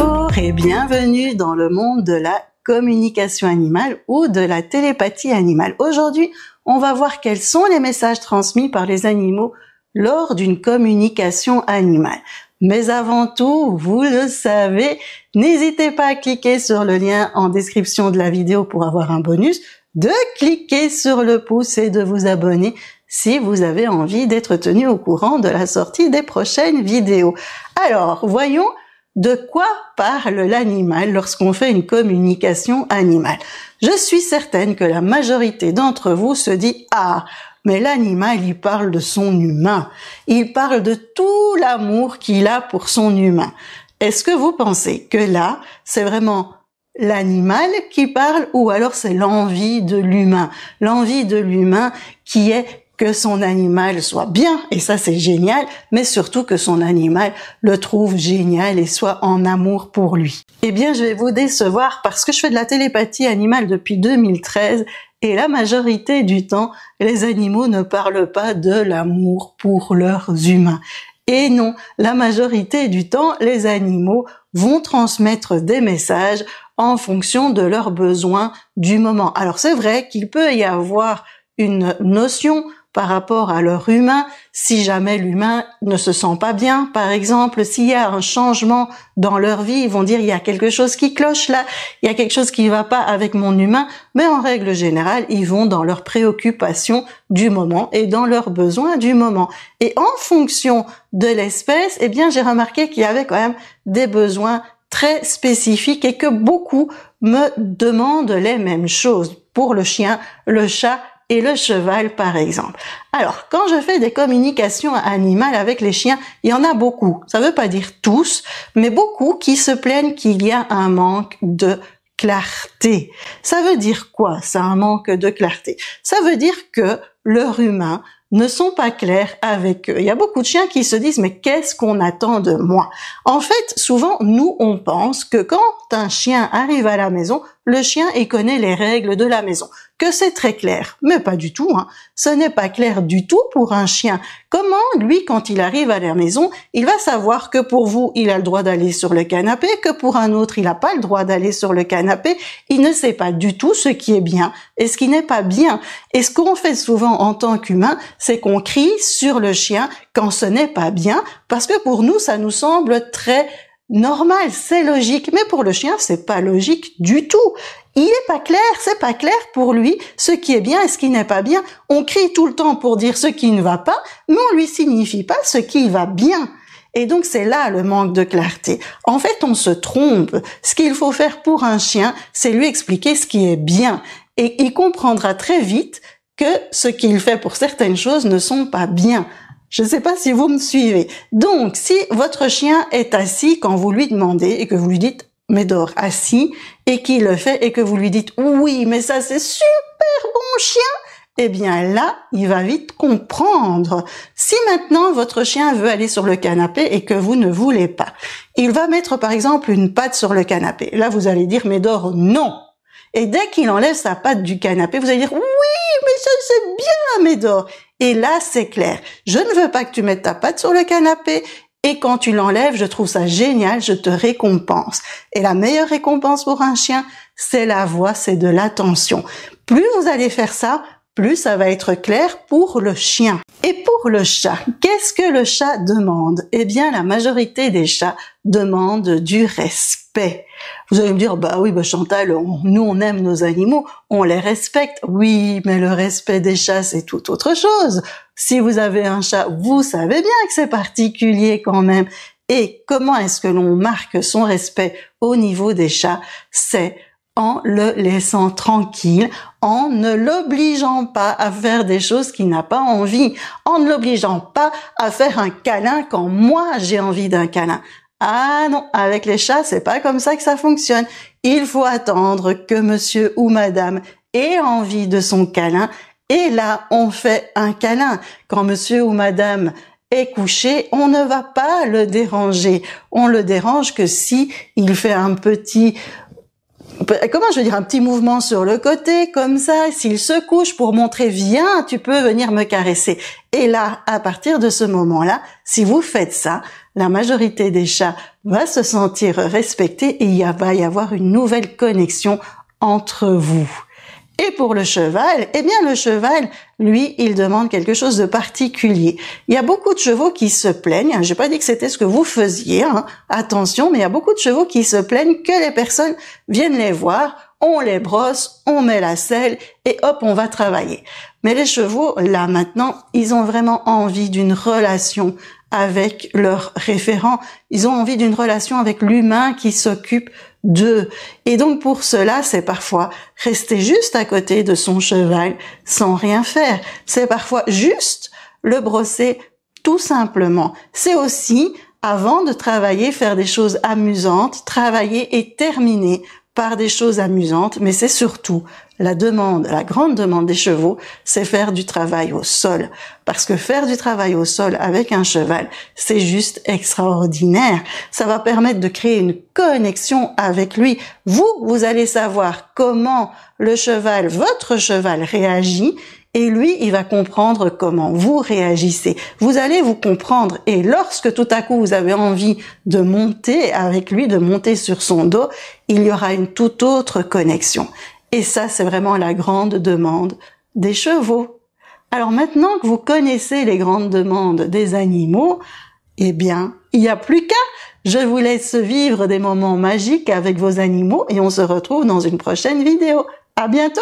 Bonjour et bienvenue dans le monde de la communication animale ou de la télépathie animale. Aujourd'hui, on va voir quels sont les messages transmis par les animaux lors d'une communication animale. Mais avant tout, vous le savez, n'hésitez pas à cliquer sur le lien en description de la vidéo pour avoir un bonus, de cliquer sur le pouce et de vous abonner si vous avez envie d'être tenu au courant de la sortie des prochaines vidéos. Alors, voyons de quoi parle l'animal lorsqu'on fait une communication animale. Je suis certaine que la majorité d'entre vous se dit « Ah, mais l'animal, il parle de son humain. Il parle de tout l'amour qu'il a pour son humain. » Est-ce que vous pensez que là, c'est vraiment l'animal qui parle ou alors c'est l'envie de l'humain? L'envie de l'humain qui est que son animal soit bien, et ça c'est génial, mais surtout que son animal le trouve génial et soit en amour pour lui. Eh bien, je vais vous décevoir parce que je fais de la télépathie animale depuis 2013 et la majorité du temps, les animaux ne parlent pas de l'amour pour leurs humains. Et non, la majorité du temps, les animaux vont transmettre des messages en fonction de leurs besoins du moment. Alors c'est vrai qu'il peut y avoir une notion par rapport à leur humain, si jamais l'humain ne se sent pas bien, par exemple, s'il y a un changement dans leur vie, ils vont dire il y a quelque chose qui cloche là, il y a quelque chose qui va pas avec mon humain, mais en règle générale, ils vont dans leurs préoccupations du moment et dans leurs besoins du moment. Et en fonction de l'espèce, eh bien, j'ai remarqué qu'il y avait quand même des besoins très spécifiques et que beaucoup me demandent les mêmes choses pour le chien, le chat et le cheval, par exemple. Alors, quand je fais des communications animales avec les chiens, il y en a beaucoup. Ça ne veut pas dire tous, mais beaucoup qui se plaignent qu'il y a un manque de clarté. Ça veut dire quoi, ça, un manque de clarté? Ça veut dire que leur humain ne sont pas clairs avec eux. Il y a beaucoup de chiens qui se disent « mais qu'est-ce qu'on attend de moi ?» En fait, souvent, nous, on pense que quand un chien arrive à la maison, le chien, il connaît les règles de la maison, que c'est très clair. Mais pas du tout, hein. Ce n'est pas clair du tout pour un chien. Comment, lui, quand il arrive à la maison, il va savoir que pour vous, il a le droit d'aller sur le canapé, que pour un autre, il n'a pas le droit d'aller sur le canapé. Il ne sait pas du tout ce qui est bien et ce qui n'est pas bien. Et ce qu'on fait souvent en tant qu'humain, c'est qu'on crie sur le chien quand ce n'est pas bien, parce que pour nous, ça nous semble très normal, c'est logique, mais pour le chien, c'est pas logique du tout. Il est pas clair, c'est pas clair pour lui ce qui est bien et ce qui n'est pas bien. On crie tout le temps pour dire ce qui ne va pas, mais on lui signifie pas ce qui va bien. Et donc c'est là le manque de clarté. En fait, on se trompe. Ce qu'il faut faire pour un chien, c'est lui expliquer ce qui est bien. Et il comprendra très vite que ce qu'il fait pour certaines choses ne sont pas bien. Je ne sais pas si vous me suivez. Donc, si votre chien est assis quand vous lui demandez et que vous lui dites « Médor, assis » et qu'il le fait et que vous lui dites « Oui, mais ça c'est super bon chien », eh bien là, il va vite comprendre. Si maintenant votre chien veut aller sur le canapé et que vous ne voulez pas, il va mettre par exemple une patte sur le canapé. Là, vous allez dire « Médor, non ». Et dès qu'il enlève sa patte du canapé, vous allez dire « Oui, mais ça c'est bien, Médor ». Et là, c'est clair. Je ne veux pas que tu mettes ta patte sur le canapé et quand tu l'enlèves, je trouve ça génial, je te récompense. Et la meilleure récompense pour un chien, c'est la voix, c'est de l'attention. Plus vous allez faire ça, plus ça va être clair pour le chien. Et pour le chat, qu'est-ce que le chat demande? Eh bien, la majorité des chats demandent du respect. Vous allez me dire, bah oui, Chantal, nous on aime nos animaux, on les respecte. Oui, mais le respect des chats, c'est tout autre chose. Si vous avez un chat, vous savez bien que c'est particulier quand même. Et comment est-ce que l'on marque son respect au niveau des chats? C'est en le laissant tranquille, en ne l'obligeant pas à faire des choses qu'il n'a pas envie, en ne l'obligeant pas à faire un câlin quand moi j'ai envie d'un câlin. Ah non, avec les chats, c'est pas comme ça que ça fonctionne. Il faut attendre que monsieur ou madame ait envie de son câlin et là, on fait un câlin. Quand monsieur ou madame est couché, on ne va pas le déranger. On le dérange que si il fait un petit un petit mouvement sur le côté, comme ça, s'il se couche pour montrer, viens, tu peux venir me caresser. Et là, à partir de ce moment-là, si vous faites ça, la majorité des chats va se sentir respecté et il va y avoir une nouvelle connexion entre vous. Et pour le cheval, eh bien le cheval, lui, il demande quelque chose de particulier. Il y a beaucoup de chevaux qui se plaignent, j'ai pas dit que c'était ce que vous faisiez, attention, mais il y a beaucoup de chevaux qui se plaignent que les personnes viennent les voir, on les brosse, on met la selle et hop, on va travailler. Mais les chevaux, là maintenant, ils ont vraiment envie d'une relation avec leur référent. Ils ont envie d'une relation avec l'humain qui s'occupe d'eux. Et donc pour cela, c'est parfois rester juste à côté de son cheval sans rien faire. C'est parfois juste le brosser tout simplement. C'est aussi, avant de travailler, faire des choses amusantes, travailler et terminer par des choses amusantes, mais c'est surtout la grande demande des chevaux, c'est faire du travail au sol. Parce que faire du travail au sol avec un cheval, c'est juste extraordinaire. Ça va permettre de créer une connexion avec lui. Vous allez savoir comment votre cheval réagit, et lui, il va comprendre comment vous réagissez. Vous allez vous comprendre, et lorsque tout à coup vous avez envie de monter avec lui, de monter sur son dos, il y aura une toute autre connexion. Et ça, c'est vraiment la grande demande des chevaux. Alors maintenant que vous connaissez les grandes demandes des animaux, eh bien, il n'y a plus qu'à. Je vous laisse vivre des moments magiques avec vos animaux et on se retrouve dans une prochaine vidéo. À bientôt!